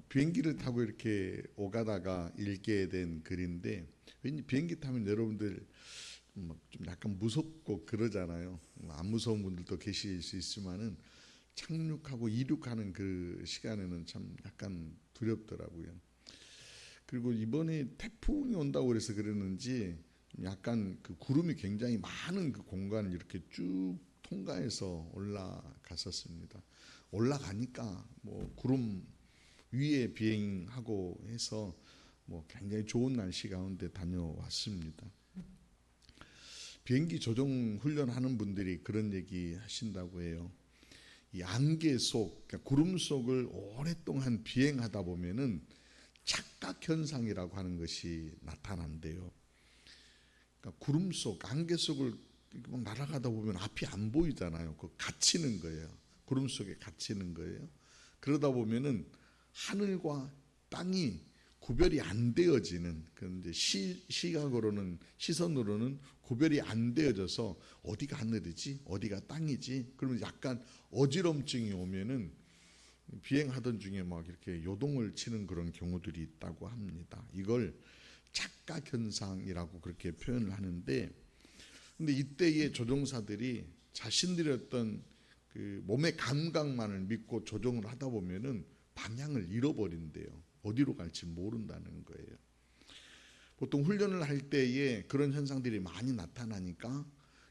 비행기를 타고 이렇게 오가다가 읽게 된 글인데, 왠지 비행기 타면 여러분들 좀 약간 무섭고 그러잖아요. 안 무서운 분들도 계실 수 있지만은 착륙하고 이륙하는 그 시간에는 참 약간 두렵더라고요. 그리고 이번에 태풍이 온다고 그래서 그랬는지 약간 그 구름이 굉장히 많은 그 공간을 이렇게 쭉 통과해서 올라갔었습니다. 올라가니까 뭐 구름 위에 비행하고 해서 뭐 굉장히 좋은 날씨 가운데 다녀왔습니다. 비행기 조종 훈련하는 분들이 그런 얘기 하신다고 해요. 이 안개 속, 그러니까 구름 속을 오랫동안 비행하다 보면은 착각 현상이라고 하는 것이 나타난대요. 그러니까 구름 속, 안개 속을 막 날아가다 보면 앞이 안 보이잖아요. 그 갇히는 거예요. 구름 속에 갇히는 거예요. 그러다 보면은 하늘과 땅이 구별이 안 되어지는, 그런데 시각으로는, 시선으로는 구별이 안 되어져서 어디가 하늘이지 어디가 땅이지, 그러면 약간 어지럼증이 오면은 비행하던 중에 막 이렇게 요동을 치는 그런 경우들이 있다고 합니다. 이걸 착각 현상이라고 그렇게 표현을 하는데, 근데 이때의 조종사들이 자신들의 어떤 그 몸의 감각만을 믿고 조종을 하다 보면은 방향을 잃어버린대요. 어디로 갈지 모른다는 거예요. 보통 훈련을 할 때에 그런 현상들이 많이 나타나니까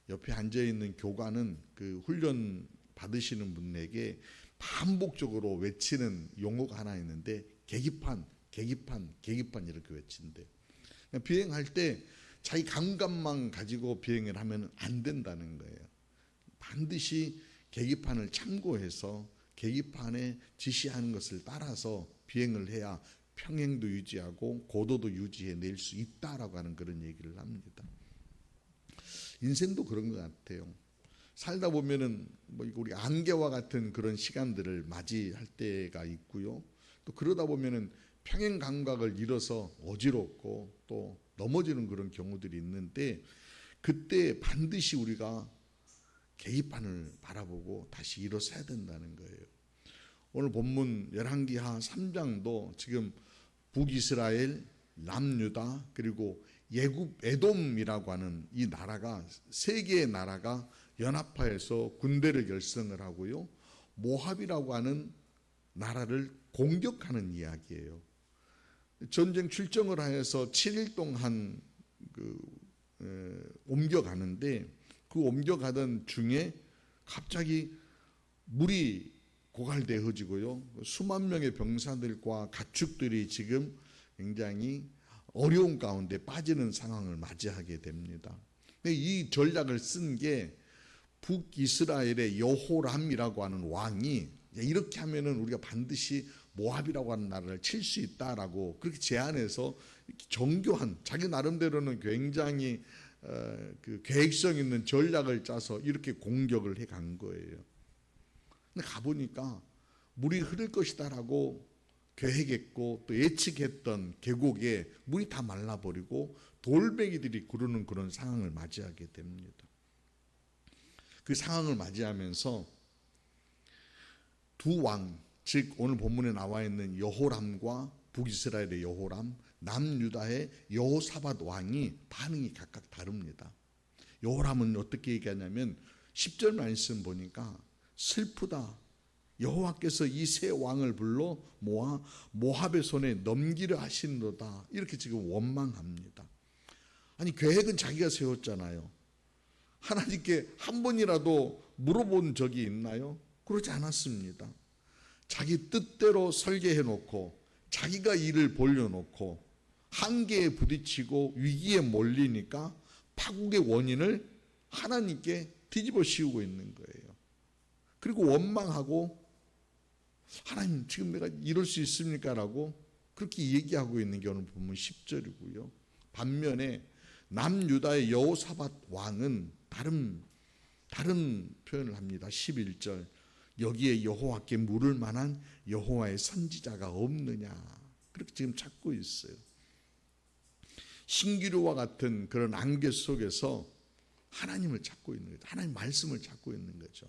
옆에 앉아 있는 교관은 그 훈련 받으시는 분에게 반복적으로 외치는 용어가 하나 있는데, 계기판, 계기판, 계기판 이렇게 외친대요. 비행할 때 자기 감각만 가지고 비행을 하면 안 된다는 거예요. 반드시 계기판을 참고해서 계기판에 지시하는 것을 따라서 비행을 해야 평행도 유지하고 고도도 유지해낼 수 있다라고 하는 그런 얘기를 합니다. 인생도 그런 것 같아요. 살다 보면은 뭐 우리 안개와 같은 그런 시간들을 맞이할 때가 있고요. 또 그러다 보면은 평행 감각을 잃어서 어지럽고 또 넘어지는 그런 경우들이 있는데, 그때 반드시 우리가 계기판을 바라보고 다시 일어서야 된다는 거예요. 오늘 본문 열왕기하 3장도 지금 북이스라엘, 남유다, 그리고 예굽 에돔이라고 하는 이 나라가, 세 개의 나라가 연합하여서 군대를 결성을 하고요, 모압이라고 하는 나라를 공격하는 이야기예요. 전쟁 출정을 하여서 7일 동안 옮겨가는데, 그 옮겨가던 중에 갑자기 물이 고갈되어지고요, 수만 명의 병사들과 가축들이 지금 굉장히 어려운 가운데 빠지는 상황을 맞이하게 됩니다. 이 전략을 쓴 게 북이스라엘의 여호람이라고 하는 왕이, 이렇게 하면은 우리가 반드시 모압이라고 하는 나라를 칠 수 있다라고 그렇게 제안해서 정교한, 자기 나름대로는 굉장히 그 계획성 있는 전략을 짜서 이렇게 공격을 해 간 거예요. 근데 가보니까 물이 흐를 것이다라고 계획했고 또 예측했던 계곡에 물이 다 말라버리고 돌멩이들이 구르는 그런 상황을 맞이하게 됩니다. 그 상황을 맞이하면서 두 왕, 즉 오늘 본문에 나와 있는 여호람과 북이스라엘의 여호람, 남유다의 여호사밧 왕이 반응이 각각 다릅니다. 여호람은 어떻게 얘기하냐면 10절 말씀 보니까 슬프다, 여호와께서 이 세 왕을 불러 모아 모압의 손에 넘기려 하시노다, 이렇게 지금 원망합니다. 아니, 계획은 자기가 세웠잖아요. 하나님께 한 번이라도 물어본 적이 있나요? 그러지 않았습니다. 자기 뜻대로 설계해 놓고 자기가 일을 벌려놓고 한계에 부딪히고 위기에 몰리니까 파국의 원인을 하나님께 뒤집어 씌우고 있는 거예요. 그리고 원망하고, 하나님 지금 내가 이럴 수 있습니까? 라고 그렇게 얘기하고 있는 게 오늘 보면 10절이고요. 반면에 남유다의 여호사밧 왕은 다른 표현을 합니다. 11절, 여기에 여호와께 물을 만한 여호와의 선지자가 없느냐, 그렇게 지금 찾고 있어요. 신기루와 같은 그런 안개 속에서 하나님을 찾고 있는 거죠. 하나님 말씀을 찾고 있는 거죠.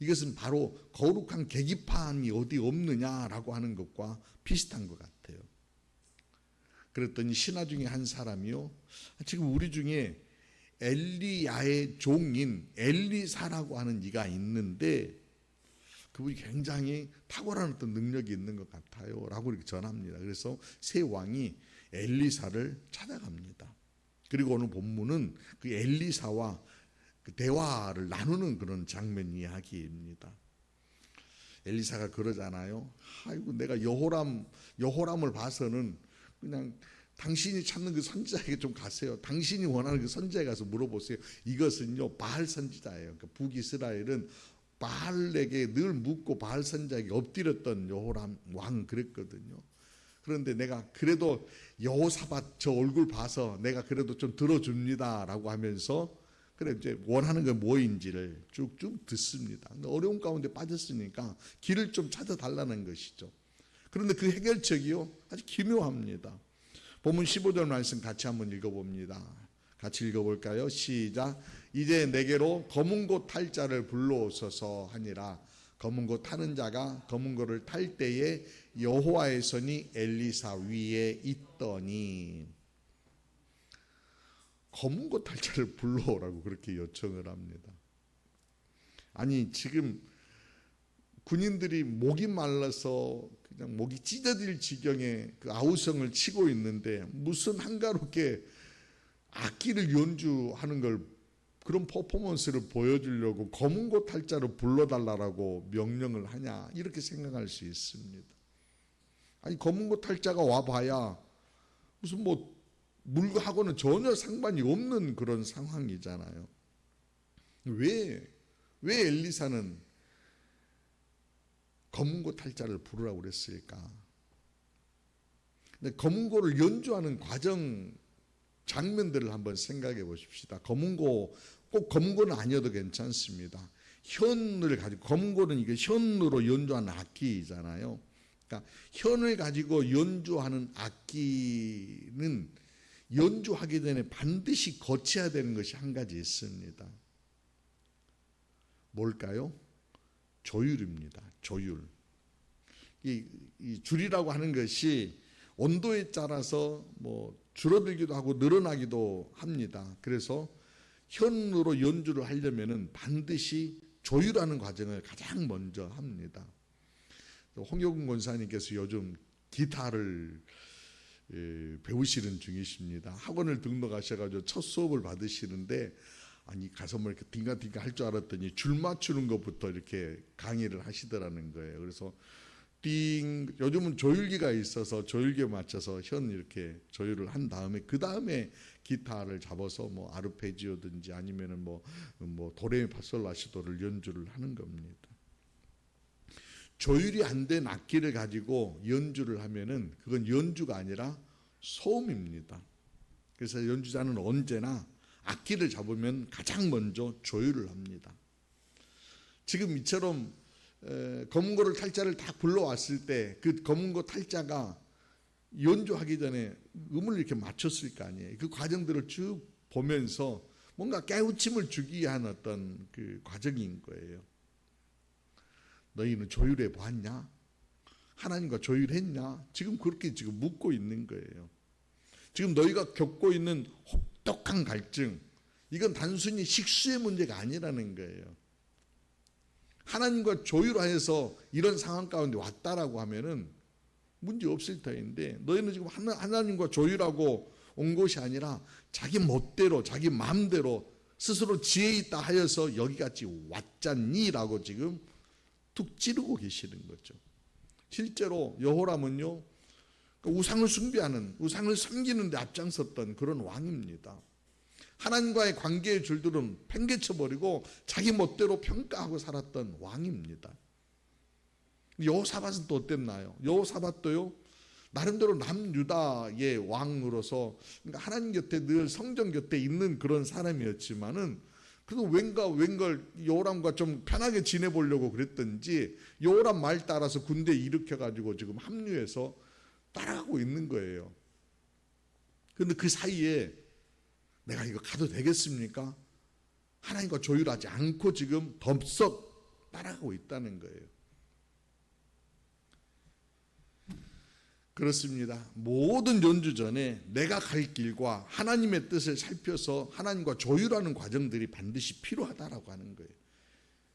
이것은 바로 거룩한 계기판이 어디 없느냐라고 하는 것과 비슷한 것 같아요. 그랬더니 신하 중에 한 사람이요, 지금 우리 중에 엘리야의 종인 엘리사라고 하는 이가 있는데 그분이 굉장히 탁월한 어떤 능력이 있는 것 같아요 라고 이렇게 전합니다. 그래서 새 왕이 엘리사를 찾아갑니다. 그리고 오늘 본문은 그 엘리사와 그 대화를 나누는 그런 장면 이야기입니다. 엘리사가 그러잖아요. 아이고, 내가 여호람을 봐서는 그냥 당신이 찾는 그 선지자에게 좀 가세요. 당신이 원하는 그 선지자에 가서 물어보세요. 이것은요 바알 선지자예요. 그러니까 북이스라엘은 바알에게 늘 묻고 바알 선지자에게 엎드렸던 여호람 왕 그랬거든요. 그런데 내가 그래도 여호사밧 저 얼굴 봐서 내가 그래도 좀 들어줍니다라고 하면서 그래 이제 원하는 게 뭐인지를 쭉쭉 듣습니다. 근데 어려운 가운데 빠졌으니까 길을 좀 찾아달라는 것이죠. 그런데 그 해결책이요 아주 기묘합니다. 본문 15절 말씀 같이 한번 읽어봅니다. 같이 읽어볼까요? 시작. 이제 내게로 검은 고 탈 자를 불러오소서 하니라. 검은 고 타는 자가 검은 고를 탈 때에 여호와의 손이 엘리사 위에 있더니, 검은 고 탈 자를 불러오라고 그렇게 요청을 합니다. 아니 지금 군인들이 목이 말라서 그냥 목이 찢어질 지경에 그 아우성을 치고 있는데 무슨 한가롭게 악기를 연주하는 걸 그런 퍼포먼스를 보여주려고 검은 고 탈자로 불러달라고 명령을 하냐 이렇게 생각할 수 있습니다. 아니 검은 고 탈자가 와봐야 무슨 뭐 물하고는 전혀 상관이 없는 그런 상황이잖아요. 왜 엘리사는 검은 고 탈자를 부르라고 그랬을까? 근데 검은 고를 연주하는 과정 장면들을 한번 생각해 보십시다. 꼭 검은 고는 아니어도 괜찮습니다. 현을 가지고, 검은 고는 이게 현으로 연주하는 악기잖아요. 그러니까 현을 가지고 연주하는 악기는 연주하기 전에 반드시 거쳐야 되는 것이 한 가지 있습니다. 뭘까요? 조율입니다. 조율. 이 줄이라고 하는 것이 온도에 따라서 뭐 줄어들기도 하고 늘어나기도 합니다. 그래서 현으로 연주를 하려면은 반드시 조율하는 과정을 가장 먼저 합니다. 홍효근 권사님께서 요즘 기타를 배우시는 중이십니다. 학원을 등록하셔가지고 첫 수업을 받으시는데, 아니 가서 뭐 이렇게 딩가딩가 할 줄 알았더니 줄 맞추는 것부터 이렇게 강의를 하시더라는 거예요. 그래서 요즘은 조율기가 있어서 조율기에 맞춰서 현 이렇게 조율을 한 다음에 그 다음에 기타를 잡아서 뭐 아르페지오든지 아니면은 뭐 도레미파솔라시도를 연주를 하는 겁니다. 조율이 안 된 악기를 가지고 연주를 하면은 그건 연주가 아니라 소음입니다. 그래서 연주자는 언제나 악기를 잡으면 가장 먼저 조율을 합니다. 지금 이처럼 검은 고를 탈자를 다 불러왔을 때 그 검은 고 탈자가 연주하기 전에 음을 이렇게 맞췄을 거 아니에요. 그 과정들을 쭉 보면서 뭔가 깨우침을 주기 위한 어떤 그 과정인 거예요. 너희는 조율해 봤냐? 하나님과 조율했냐? 지금 그렇게 지금 묻고 있는 거예요. 지금 너희가 겪고 있는 혹독한 갈증, 이건 단순히 식수의 문제가 아니라는 거예요. 하나님과 조율하여서 이런 상황 가운데 왔다라고 하면은 문제 없을 터인데, 너희는 지금 하나님과 조율하고 온 것이 아니라 자기 멋대로 자기 마음대로 스스로 지혜 있다 하여서 여기까지 왔잖니라고 지금 툭 찌르고 계시는 거죠. 실제로 여호람은요 우상을 숭배하는, 우상을 섬기는 데 앞장섰던 그런 왕입니다. 하나님과의 관계의 줄들은 팽개쳐버리고 자기 멋대로 평가하고 살았던 왕입니다. 여호사밧은 또 어땠나요? 여호사밧도요 나름대로 남유다의 왕으로서, 그러니까 하나님 곁에 늘 성전 곁에 있는 그런 사람이었지만은 그래도 웬걸 여호람과 좀 편하게 지내보려고 그랬던지 여호람 말 따라서 군대 일으켜가지고 지금 합류해서 따라가고 있는 거예요. 그런데 그 사이에 내가 이거 가도 되겠습니까? 하나님과 조율하지 않고 지금 덥석 따라가고 있다는 거예요. 그렇습니다. 모든 연주 전에 내가 갈 길과 하나님의 뜻을 살펴서 하나님과 조율하는 과정들이 반드시 필요하다라고 하는 거예요.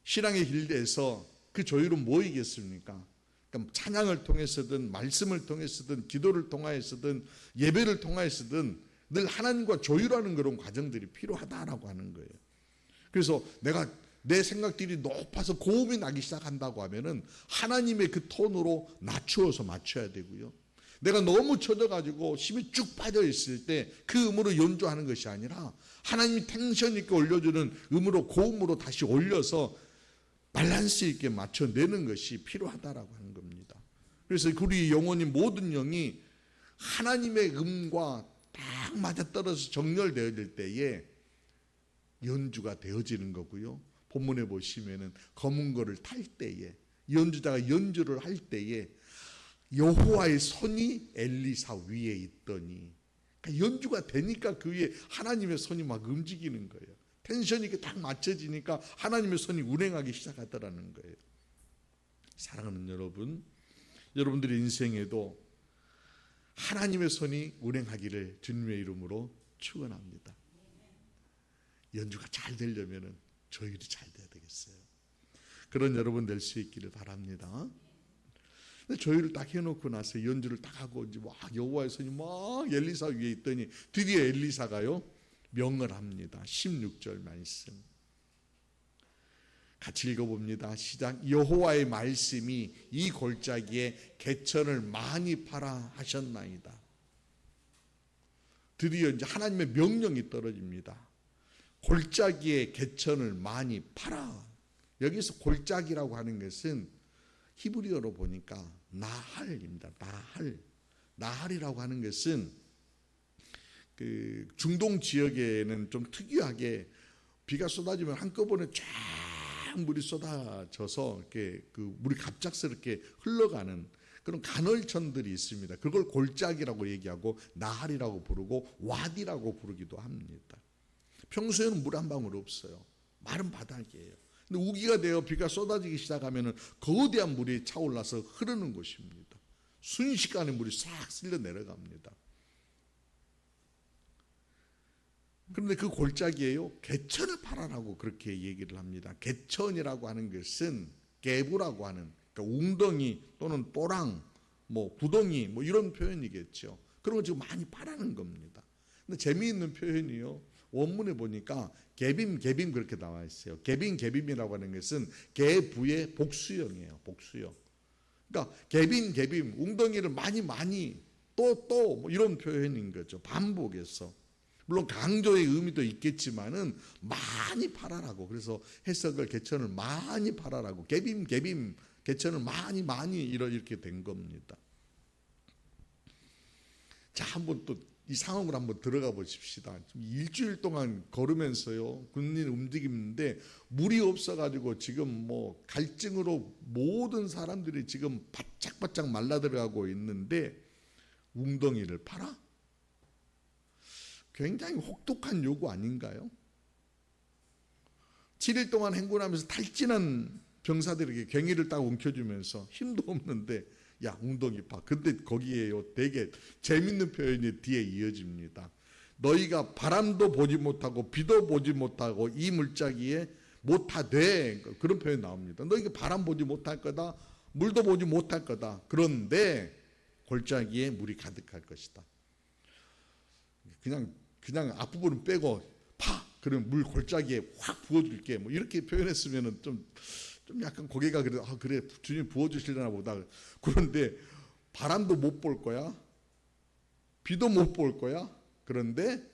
신앙의 길에서 그 조율은 뭐이겠습니까? 그러니까 찬양을 통해서든 말씀을 통해서든 기도를 통하여서든 예배를 통하여서든 늘 하나님과 조율하는 그런 과정들이 필요하다라고 하는 거예요. 그래서 내가 내 생각들이 높아서 고음이 나기 시작한다고 하면은 하나님의 그 톤으로 낮추어서 맞춰야 되고요. 내가 너무 쳐져가지고 힘이 쭉 빠져 있을 때 그 음으로 연주하는 것이 아니라 하나님이 텐션 있게 올려주는 음으로 고음으로 다시 올려서 밸런스 있게 맞춰내는 것이 필요하다라고 하는 겁니다. 그래서 우리 영혼이 모든 영이 하나님의 음과 딱 맞아떨어서 정렬되어질 때에 연주가 되어지는 거고요. 본문에 보시면은 검은 거를 탈 때에 연주자가 연주를 할 때에 여호와의 손이 엘리사 위에 있더니, 그러니까 연주가 되니까 그 위에 하나님의 손이 막 움직이는 거예요. 텐션이 이렇게 딱 맞춰지니까 하나님의 손이 운행하기 시작하더라는 거예요. 사랑하는 여러분, 여러분들의 인생에도 하나님의 손이 운행하기를 주님의 이름으로 축원합니다. 연주가 잘 되려면 조율이 잘 돼야 되겠어요. 그런 여러분 될 수 있기를 바랍니다. 조율을 딱 해놓고 나서 연주를 딱 하고 이제 막 여호와의 손이 막 엘리사 위에 있더니 드디어 엘리사가요 명을 합니다. 16절 말씀 같이 읽어봅니다. 시작. 여호와의 말씀이 이 골짜기에 개천을 많이 파라 하셨나이다. 드디어 이제 하나님의 명령이 떨어집니다. 골짜기에 개천을 많이 파라. 여기서 골짜기라고 하는 것은 히브리어로 보니까 나할입니다. 나할이라고 하는 것은 그 중동 지역에는 좀 특이하게 비가 쏟아지면 한꺼번에 쫙 물이 쏟아져서 이렇게 그 물이 갑작스럽게 흘러가는 그런 간헐천들이 있습니다. 그걸 골짜기라고 얘기하고 나할이라고 부르고 와디라고 부르기도 합니다. 평소에는 물 한 방울 없어요. 마른 바닥이에요. 근데 우기가 되어 비가 쏟아지기 시작하면 거대한 물이 차올라서 흐르는 곳입니다. 순식간에 물이 싹 쓸려 내려갑니다. 그런데 그 골짜기에요 개천을 파라라고 그렇게 얘기를 합니다. 개천이라고 하는 것은 개부라고 하는, 그러니까 웅덩이 또는 또랑 뭐 구덩이 뭐 이런 표현이겠죠. 그런 거 지금 많이 파라는 겁니다. 근데 재미있는 표현이요, 원문에 보니까 개빔 그렇게 나와 있어요. 개빔이라고 하는 것은 개부의 복수형이에요. 복수형. 그러니까 개빔 웅덩이를 많이 또 뭐 이런 표현인 거죠. 반복해서. 물론 강조의 의미도 있겠지만은 많이 팔아라고, 그래서 해석을 개천을 많이 팔아라고, 개빔 개천을 많이 이렇게 된 겁니다. 자, 한번 또 이 상황으로 한번 들어가 보십시다. 일주일 동안 걸으면서요 군인 움직이는데 물이 없어가지고 지금 뭐 갈증으로 모든 사람들이 지금 바짝바짝 말라 들어가고 있는데 웅덩이를 팔아? 굉장히 혹독한 요구 아닌가요? 7일 동안 행군하면서 탈진한 병사들에게 괭이를 딱 움켜주면서 힘도 없는데 야 웅덩이 파. 근데 거기에요 되게 재밌는 표현이 뒤에 이어집니다. 너희가 바람도 보지 못하고 비도 보지 못하고 이 물자기에 못하되, 그런 표현 나옵니다. 너희가 바람 보지 못할 거다, 물도 보지 못할 거다. 그런데 골짜기에 물이 가득할 것이다. 그냥 앞부분은 빼고 파! 그러면 물 골짜기에 확 부어줄게. 뭐 이렇게 표현했으면 좀 약간 고개가 그래, 그래 주님 부어주시려나 보다. 그런데 바람도 못 볼 거야, 비도 못 볼 거야. 그런데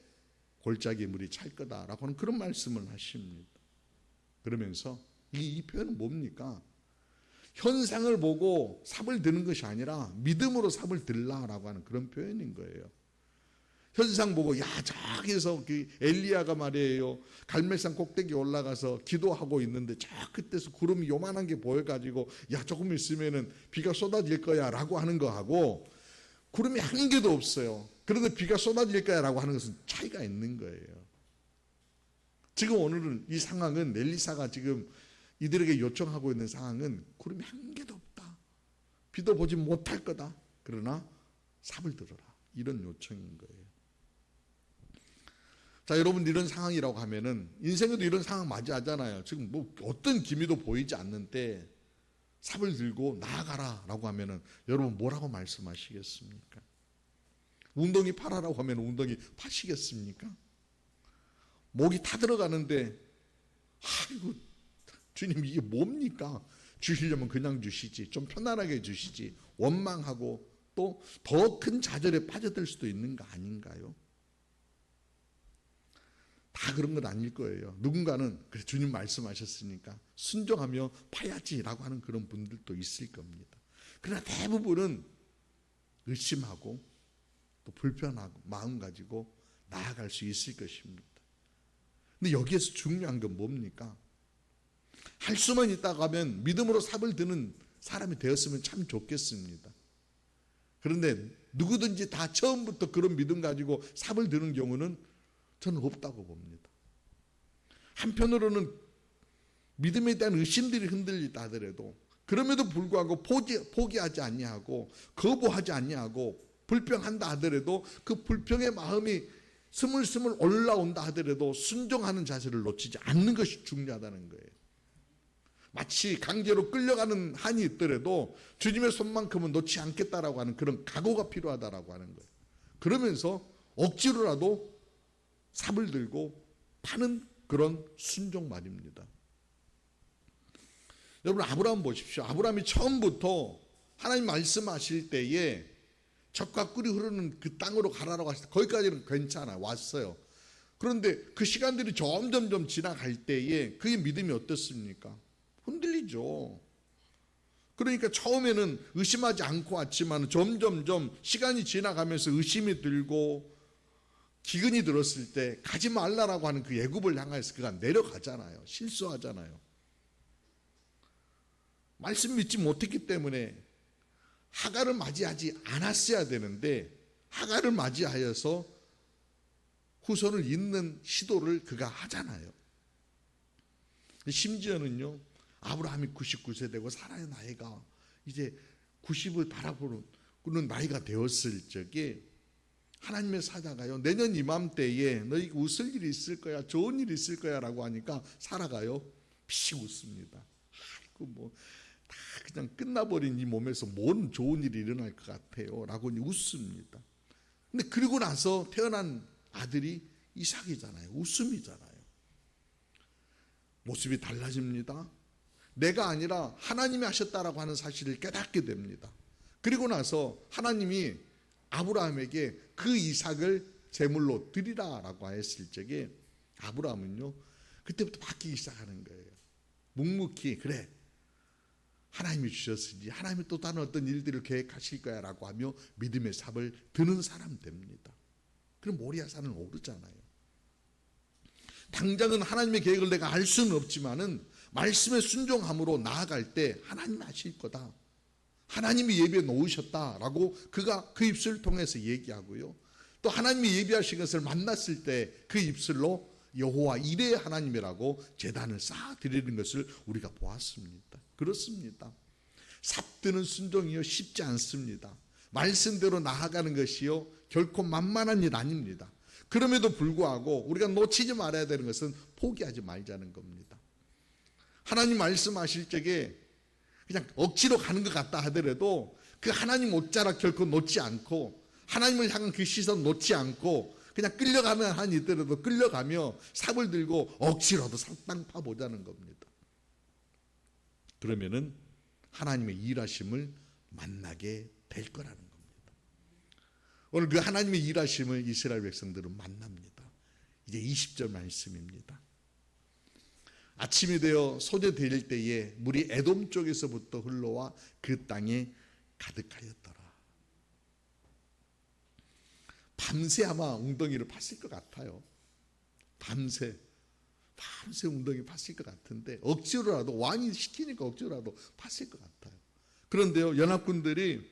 골짜기에 물이 찰 거다라고 하는 그런 말씀을 하십니다. 그러면서 이 표현은 뭡니까? 현상을 보고 삽을 드는 것이 아니라 믿음으로 삽을 들라라고 하는 그런 표현인 거예요. 현상 보고 야 저기서 그 엘리야가 말이에요 갈멜산 꼭대기 올라가서 기도하고 있는데 저 끝에서 구름이 요만한 게 보여가지고 야 조금 있으면은 비가 쏟아질 거야 라고 하는 거하고 구름이 한 개도 없어요. 그런데 비가 쏟아질 거야 라고 하는 것은 차이가 있는 거예요. 지금 오늘은 이 상황은 엘리사가 지금 이들에게 요청하고 있는 상황은 구름이 한 개도 없다. 비도 보지 못할 거다. 그러나 삽을 들어라. 이런 요청인 거예요. 자, 여러분, 이런 상황이라고 하면은 인생에도 이런 상황 맞이하잖아요. 지금 뭐 어떤 기미도 보이지 않는데 삽을 들고 나아가라라고 하면은 여러분 뭐라고 말씀하시겠습니까? 웅덩이 파라라고 하면 웅덩이 파시겠습니까? 목이 타들어가는데 아이고 주님 이게 뭡니까? 주시려면 그냥 주시지, 좀 편안하게 주시지, 원망하고 또 더 큰 좌절에 빠져들 수도 있는 거 아닌가요? 다 그런 건 아닐 거예요. 누군가는 그래 주님 말씀하셨으니까 순종하며 파야지라고 하는 그런 분들도 있을 겁니다. 그러나 대부분은 의심하고 또 불편하고 마음 가지고 나아갈 수 있을 것입니다. 근데 여기에서 중요한 건 뭡니까? 할 수만 있다고 하면 믿음으로 삽을 드는 사람이 되었으면 참 좋겠습니다. 그런데 누구든지 다 처음부터 그런 믿음 가지고 삽을 드는 경우는 저는 없다고 봅니다. 한편으로는 믿음에 대한 의심들이 흔들리다 하더라도 그럼에도 불구하고 포기하지 아니하고 거부하지 아니하고 불평한다 하더라도 그 불평의 마음이 스물스물 올라온다 하더라도 순종하는 자세를 놓치지 않는 것이 중요하다는 거예요. 마치 강제로 끌려가는 한이 있더라도 주님의 손만큼은 놓지 않겠다라고 하는 그런 각오가 필요하다라고 하는 거예요. 그러면서 억지로라도 삽을 들고 파는 그런 순종 말입니다. 여러분 아브라함 보십시오. 아브라함이 처음부터 하나님 말씀하실 때에 젖과 꿀이 흐르는 그 땅으로 가라라고 하실 때 거기까지는 괜찮아요. 왔어요. 그런데 그 시간들이 점점 지나갈 때에 그의 믿음이 어떻습니까? 흔들리죠. 그러니까 처음에는 의심하지 않고 왔지만 점점 시간이 지나가면서 의심이 들고 기근이 들었을 때 가지 말라라고 하는 그 애굽을 향해서 그가 내려가잖아요. 실수하잖아요. 말씀 믿지 못했기 때문에 하갈을 맞이하지 않았어야 되는데 하갈을 맞이하여서 후손을 잇는 시도를 그가 하잖아요. 심지어는요, 아브라함이 99세 되고 사라의 나이가 이제 90을 바라보는 나이가 되었을 적에 하나님의 사자가요, 내년 이맘때에 너희가 웃을 일이 있을 거야, 좋은 일이 있을 거야 라고 하니까 사라가요 피식 웃습니다. 아이고 뭐 다 그냥 끝나버린 이 몸에서 뭔 좋은 일이 일어날 것 같아요 라고 웃습니다. 근데 그리고 나서 태어난 아들이 이삭이잖아요. 웃음이잖아요. 모습이 달라집니다. 내가 아니라 하나님이 하셨다라고 하는 사실을 깨닫게 됩니다. 그리고 나서 하나님이 아브라함에게 그 이삭을 제물로 드리라라고 했을 적에 아브라함은요 그때부터 바뀌기 시작하는 거예요. 묵묵히 그래 하나님이 주셨으니 하나님이 또 다른 어떤 일들을 계획하실 거야 라고 하며 믿음의 삽을 드는 사람 됩니다. 그럼 모리아산을 오르잖아요. 당장은 하나님의 계획을 내가 알 수는 없지만은 말씀에 순종함으로 나아갈 때 하나님이 하실 거다. 하나님이 예비해 놓으셨다라고 그가 그 입술을 통해서 얘기하고요. 또 하나님이 예비하신 것을 만났을 때 그 입술로 여호와 이레의 하나님이라고 제단을 쌓아 드리는 것을 우리가 보았습니다. 그렇습니다. 삽드는 순종이요 쉽지 않습니다. 말씀대로 나아가는 것이요 결코 만만한 일 아닙니다. 그럼에도 불구하고 우리가 놓치지 말아야 되는 것은 포기하지 말자는 겁니다. 하나님 말씀하실 적에 그냥 억지로 가는 것 같다 하더라도 그 하나님 옷자락 결코 놓지 않고 하나님을 향한 그 시선 놓지 않고 그냥 끌려가는 한이 있더라도 끌려가며 삽을 들고 억지로도 땅 파보자는 겁니다. 그러면은 하나님의 일하심을 만나게 될 거라는 겁니다. 오늘 그 하나님의 일하심을 이스라엘 백성들은 만납니다. 이제 20절 말씀입니다. 아침이 되어 소재될 때에 물이 에돔 쪽에서부터 흘러와 그 땅에 가득하였더라. 밤새 아마 웅덩이를 팠을 것 같아요. 밤새 웅덩이 팠을 것 같은데 억지로라도 왕이 시키니까 억지로라도 팠을 것 같아요. 그런데요 연합군들이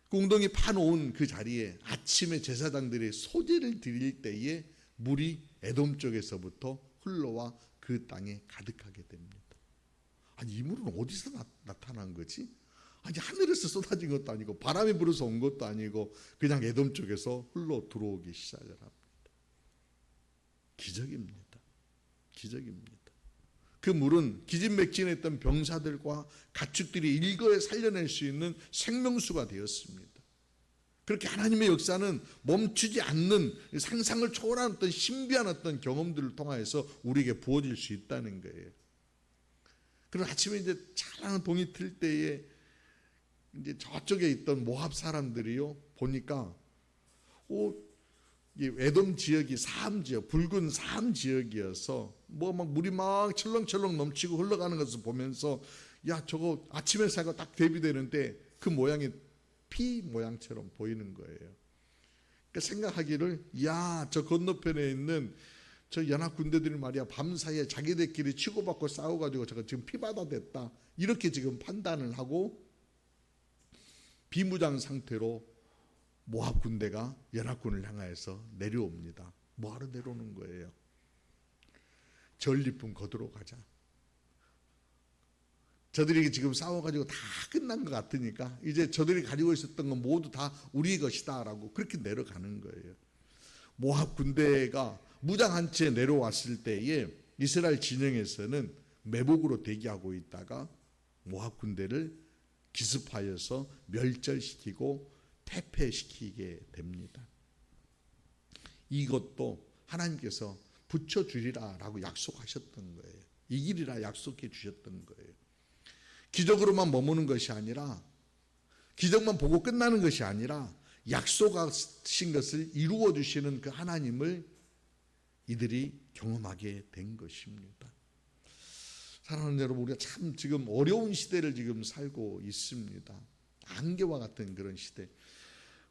그 웅덩이 파놓은 그 자리에 아침에 제사장들이 소제를 드릴 때에 물이 에돔 쪽에서부터 흘러와 그 땅에 가득하게 됩니다. 아니, 이 물은 어디서 나타난 거지? 아니, 하늘에서 쏟아진 것도 아니고 바람이 불어서 온 것도 아니고 그냥 에돔 쪽에서 흘러 들어오기 시작을 합니다. 기적입니다. 기적입니다. 그 물은 기진맥진했던 병사들과 가축들이 일거에 살려낼 수 있는 생명수가 되었습니다. 그렇게 하나님의 역사는 멈추지 않는 상상을 초월한 어떤 신비한 어떤 경험들을 통해서 우리에게 부어질 수 있다는 거예요. 그리고 아침에 이제 찬란한 동이 틀 때에 이제 저쪽에 있던 모압 사람들이요, 보니까 이 에돔 지역이 사암 지역, 붉은 사암 지역이어서 뭐 막 물이 막 철렁철렁 넘치고 흘러가는 것을 보면서 야, 저거 아침 햇살과 딱 대비되는데 그 모양이 피 모양처럼 보이는 거예요. 그러니까 생각하기를, 야, 저 건너편에 있는 저 연합 군대들이 말이야, 밤사이에 자기들끼리 치고받고 싸워가지고 저거 지금 피바다 됐다, 이렇게 지금 판단을 하고 비무장 상태로 모압 군대가 연합군을 향하여서 내려옵니다. 뭐하러 내려오는 거예요? 전리품 거두러 가자. 저들이 지금 싸워가지고 다 끝난 것 같으니까 이제 저들이 가지고 있었던 건 모두 다 우리 것이다 라고 그렇게 내려가는 거예요. 모압 군대가 무장한 채 내려왔을 때에 이스라엘 진영에서는 매복으로 대기하고 있다가 모압 군대를 기습하여서 멸절시키고 퇴폐시키게 됩니다. 이것도 하나님께서 붙여주리라 라고 약속하셨던 거예요. 이기리라 약속해 주셨던 거예요. 기적으로만 머무는 것이 아니라, 기적만 보고 끝나는 것이 아니라 약속하신 것을 이루어 주시는 그 하나님을 이들이 경험하게 된 것입니다. 사랑하는 여러분, 우리가 참 지금 어려운 시대를 지금 살고 있습니다. 안개와 같은 그런 시대.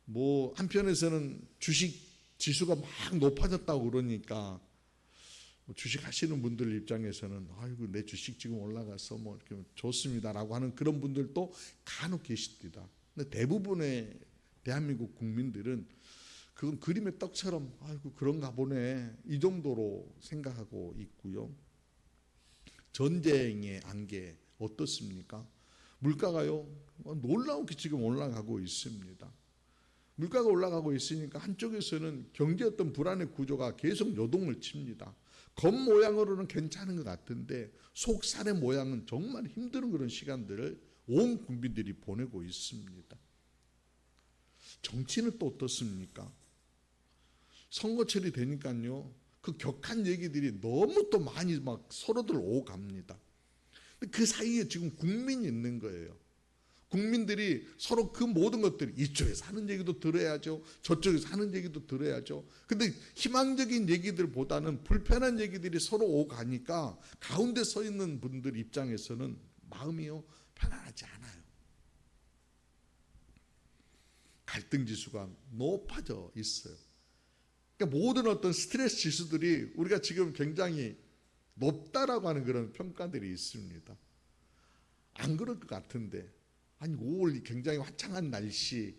뭐 한편에서는 주식 지수가 막 높아졌다고 그러니까 주식 하시는 분들 입장에서는 아이고, 내 주식 지금 올라가서 뭐 이렇게 좋습니다라고 하는 그런 분들도 간혹 계십니다. 근데 대부분의 대한민국 국민들은 그건 그림의 떡처럼 아이고 그런가 보네, 이 정도로 생각하고 있고요. 전쟁의 안개 어떻습니까? 물가가요 놀라우게 지금 올라가고 있습니다. 물가가 올라가고 있으니까 한쪽에서는 경제 어떤 불안의 구조가 계속 요동을 칩니다. 겉모양으로는 괜찮은 것 같은데 속살의 모양은 정말 힘든 그런 시간들을 온 국민들이 보내고 있습니다. 정치는 또 어떻습니까? 선거철이 되니까요, 그 격한 얘기들이 너무 또 많이 막 서로들 오갑니다. 그 사이에 지금 국민이 있는 거예요. 국민들이 서로 그 모든 것들이 이쪽에서 하는 얘기도 들어야죠, 저쪽에서 하는 얘기도 들어야죠. 근데 희망적인 얘기들보다는 불편한 얘기들이 서로 오가니까 가운데 서 있는 분들 입장에서는 마음이요 편안하지 않아요. 갈등 지수가 높아져 있어요. 그러니까 모든 어떤 스트레스 지수들이 우리가 지금 굉장히 높다라고 하는 그런 평가들이 있습니다. 안 그럴 것 같은데, 아니 5월 굉장히 화창한 날씨,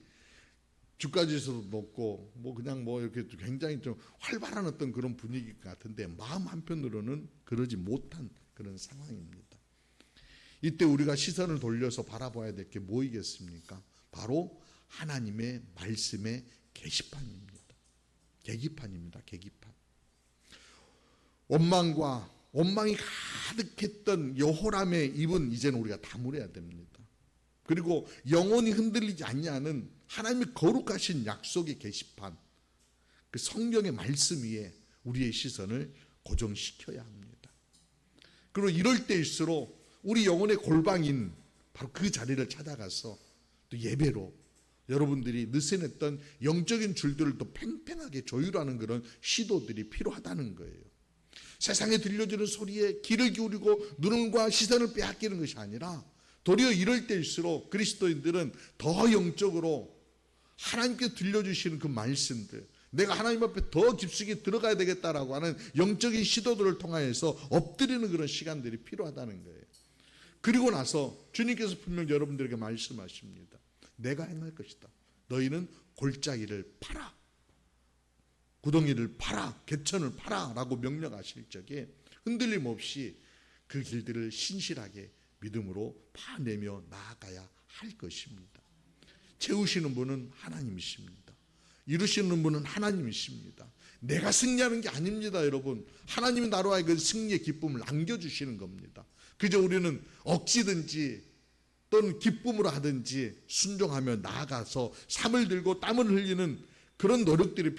주가 지수도 높고 뭐 그냥 뭐 이렇게 굉장히 좀 활발한 어떤 그런 분위기 같은데 마음 한편으로는 그러지 못한 그런 상황입니다. 이때 우리가 시선을 돌려서 바라봐야 될 게 뭐이겠습니까? 바로 하나님의 말씀의 계시판입니다. 계기판입니다. 계기판. 원망이 가득했던 여호람의 입은 이제는 우리가 다물어야 됩니다. 그리고 영원히 흔들리지 않냐는 하나님의 거룩하신 약속의 계시판, 그 성경의 말씀 위에 우리의 시선을 고정시켜야 합니다. 그리고 이럴 때일수록 우리 영혼의 골방인 바로 그 자리를 찾아가서 또 예배로 여러분들이 느슨했던 영적인 줄들을 또 팽팽하게 조율하는 그런 시도들이 필요하다는 거예요. 세상에 들려주는 소리에 귀를 기울이고 눈과 시선을 빼앗기는 것이 아니라 도리어 이럴 때일수록 그리스도인들은 더 영적으로 하나님께 들려주시는 그 말씀들, 내가 하나님 앞에 더 깊숙이 들어가야 되겠다라고 하는 영적인 시도들을 통하여서 엎드리는 그런 시간들이 필요하다는 거예요. 그리고 나서 주님께서 분명 여러분들에게 말씀하십니다. 내가 행할 것이다. 너희는 골짜기를 파라, 구덩이를 파라, 개천을 파라 라고 명령하실 적에 흔들림 없이 그 길들을 신실하게 믿음으로 파내며 나아가야 할 것입니다. 채우시는 분은 하나님이십니다. 이루시는 분은 하나님이십니다. 내가 승리하는 게 아닙니다, 여러분. 하나님이 나로 하여금 승리의 기쁨을 안겨주시는 겁니다. 그저 우리는 억지든지 또는 기쁨으로 하든지 순종하며 나아가서 삶을 들고 땀을 흘리는 그런 노력들이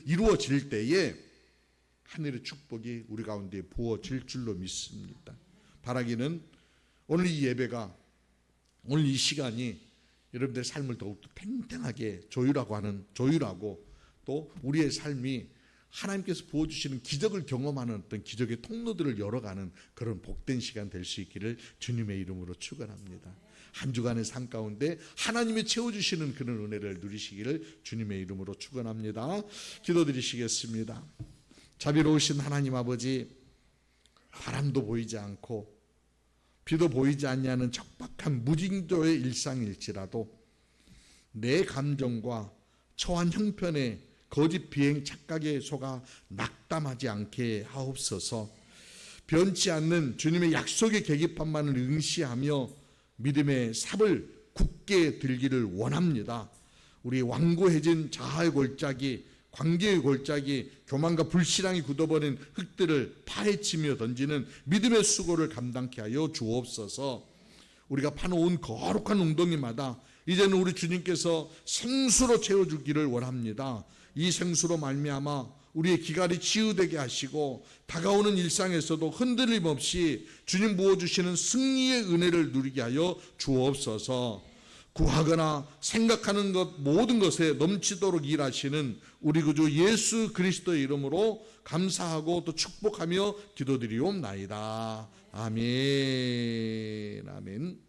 이루어질 때에 하늘의 축복이 우리 가운데 부어질 줄로 믿습니다. 바라기는 오늘 이 예배가, 오늘 이 시간이 여러분들의 삶을 더욱더 팽팽하게 조율하고 또 우리의 삶이 하나님께서 부어주시는 기적을 경험하는 어떤 기적의 통로들을 열어가는 그런 복된 시간 될 수 있기를 주님의 이름으로 축원합니다. 한 주간의 삶 가운데 하나님이 채워주시는 그런 은혜를 누리시기를 주님의 이름으로 축원합니다. 기도드리시겠습니다. 자비로우신 하나님 아버지, 바람도 보이지 않고 비도 보이지 않냐는 척박한 무징조의 일상일지라도 내 감정과 처한 형편에 거짓 비행 착각에 속아 낙담하지 않게 하옵소서. 변치 않는 주님의 약속의 계기판만을 응시하며 믿음의 삽을 굳게 들기를 원합니다. 우리 완고해진 자아의 골짜기, 관계의 골짜기, 교만과 불신앙이 굳어버린 흙들을 파헤치며 던지는 믿음의 수고를 감당케 하여 주옵소서. 우리가 파놓은 거룩한 웅덩이마다 이제는 우리 주님께서 생수로 채워주기를 원합니다. 이 생수로 말미암아 우리의 기갈이 치유되게 하시고 다가오는 일상에서도 흔들림 없이 주님 부어주시는 승리의 은혜를 누리게 하여 주옵소서. 구하거나 생각하는 것 모든 것에 넘치도록 일하시는 우리 구주 예수 그리스도의 이름으로 감사하고 또 축복하며 기도드리옵나이다. 아멘. 아멘.